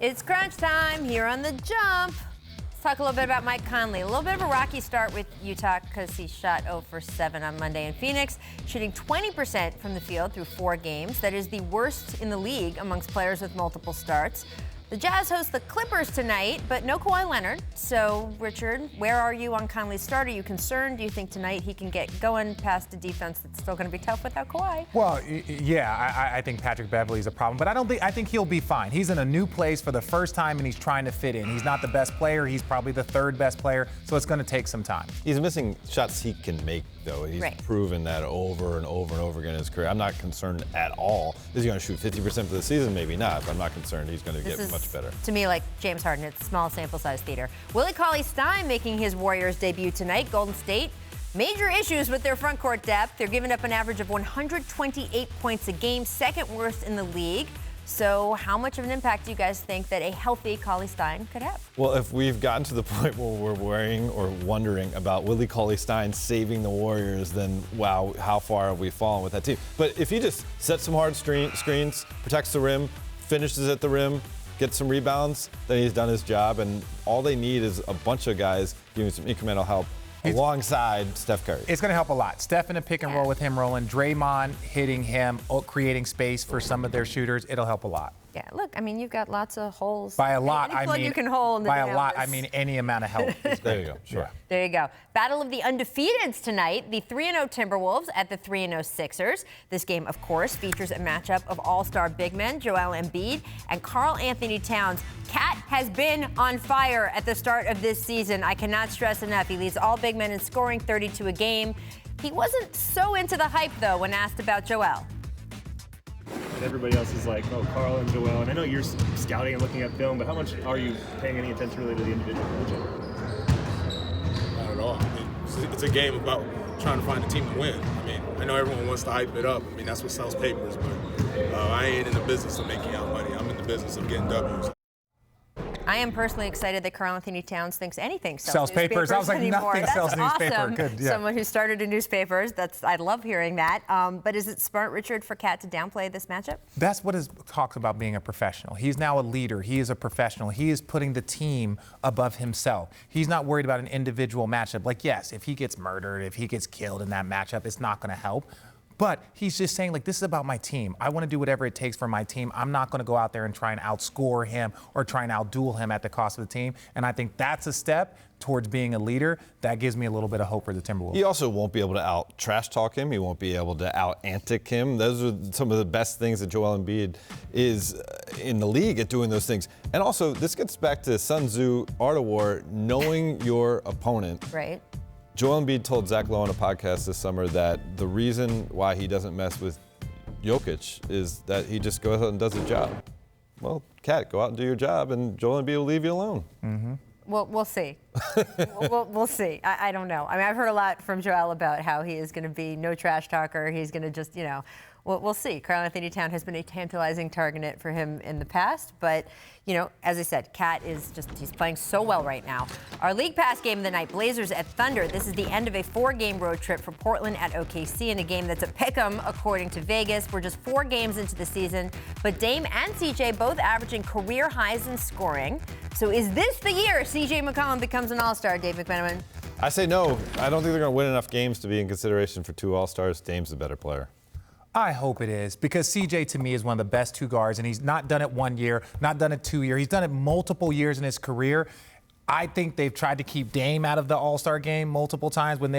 It's crunch time here on The Jump. Let's talk a little bit about Mike Conley. A little bit of a rocky start with Utah because he shot 0 for 7 on Monday in Phoenix, shooting 20% from the field through 4 games. That is the worst in the league amongst players with multiple starts. The Jazz host the Clippers tonight, but no Kawhi Leonard. So, Richard, where are you on Conley's start? Are you concerned? Do you think tonight he can get going past a defense that's still going to be tough without Kawhi? Well, yeah, I think Patrick Beverley's a problem, but I think he'll be fine. He's in a new place for the first time, and he's trying to fit in. He's not the best player. He's probably the 3rd best player, so it's going to take some time. He's missing shots he can make, though. He's proven that over and over and over again in his career. I'm not concerned at all. Is he going to shoot 50% for the season? Maybe not, but I'm not concerned he's going to get much better. To me, like James Harden, it's small sample size theater. Willie Cauley-Stein making his Warriors debut tonight. Golden State, major issues with their front court depth. They're giving up an average of 128 points a game, 2nd worst in the league. So how much of an impact do you guys think that a healthy Cauley-Stein could have? Well, if we've gotten to the point where we're worrying or wondering about Willie Cauley-Stein saving the Warriors, then wow, how far have we fallen with that team? But if he just sets some hard screens, protects the rim, finishes at the rim, gets some rebounds, then he's done his job, and all they need is a bunch of guys giving some incremental help alongside Steph Curry. It's going to help a lot. Steph in a pick and roll with him rolling, Draymond hitting him, creating space for some of their shooters. It'll help a lot. Yeah, look, I mean, you've got lots of holes. By a lot, I mean, you can hold by a lot, I mean any amount of help. There you go. Sure. Yeah. There you go. Battle of the undefeateds tonight. The 3-0 Timberwolves at the 3-0 Sixers. This game, of course, features a matchup of all-star big men Joel Embiid and Karl-Anthony Towns. Cat has been on fire at the start of this season. I cannot stress enough. He leads all big men in scoring, 32 a game. He wasn't so into the hype, though, when asked about Joel. Everybody else is like, oh, Karl and Joel. And I know you're scouting and looking at film, but how much are you paying any attention really to the individual? Not at all. I mean, it's a game about trying to find a team to win. I mean, I know everyone wants to hype it up. I mean, that's what sells papers, but I ain't in the business of making out money. I'm in the business of getting W's. I am personally excited that Karl-Anthony Towns thinks anything sells papers. I was like, anymore. Nothing sells newspaper. Awesome. Good, yeah. Someone who started in newspapers. I love hearing that. But is it smart, Richard, for Cat to downplay this matchup? That's what it talks about being a professional. He's now a leader. He is a professional. He is putting the team above himself. He's not worried about an individual matchup. Like, yes, if he gets murdered, if he gets killed in that matchup, it's not going to help. But he's just saying, like, this is about my team. I want to do whatever it takes for my team. I'm not going to go out there and try and outscore him or try and outduel him at the cost of the team. And I think that's a step towards being a leader. That gives me a little bit of hope for the Timberwolves. He also won't be able to out-trash talk him. He won't be able to out-antic him. Those are some of the best things that Joel Embiid is in the league at doing those things. And also, this gets back to Sun Tzu, Art of War, knowing your opponent. Right. Joel Embiid told Zach Lowe on a podcast this summer that the reason why he doesn't mess with Jokic is that he just goes out and does a job. Well, Cat, go out and do your job, and Joel Embiid will leave you alone. Mm-hmm. Well, we'll see. we'll see. I don't know. I mean, I've heard a lot from Joel about how he is going to be no trash talker. He's going to just, we'll see. Karl-Anthony Towns has been a tantalizing target for him in the past, but, as I said, Cat is he's playing so well right now. Our League Pass game of the night, Blazers at Thunder. This is the end of a 4-game road trip for Portland at OKC in a game that's a pick'em according to Vegas. We're just 4 games into the season, but Dame and CJ both averaging career highs in scoring. So is this the year CJ McCollum becomes an all-star, Dave McMenamin? I say no. I don't think they're going to win enough games to be in consideration for 2 all-stars. Dame's the better player. I hope it is, because CJ to me is one of the best 2 guards, and he's not done it 1 year, not done it 2 years. He's done it multiple years in his career. I think they've tried to keep Dame out of the All-Star game multiple times when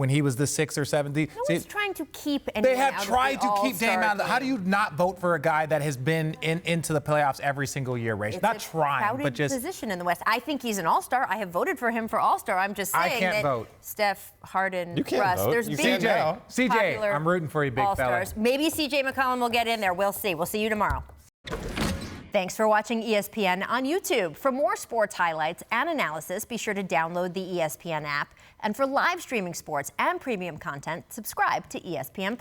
he was the 6th or 7th. No one's trying to keep anyone They have out tried of the to keep Dame out of the. game. How do you not vote for a guy that has been into the playoffs every single year, Rach? Not trying, but just position in the West. I think he's an All-Star. I have voted for him for All-Star. I'm just saying I can't vote. Steph, Harden, You can't Russ. vote. There's You been can't CJ, I'm rooting for you, big fella. Maybe CJ McCollum will get in there. We'll see. We'll see you tomorrow. Thanks for watching ESPN on YouTube. For more sports highlights and analysis, be sure to download the ESPN app. And for live streaming sports and premium content, subscribe to ESPN+.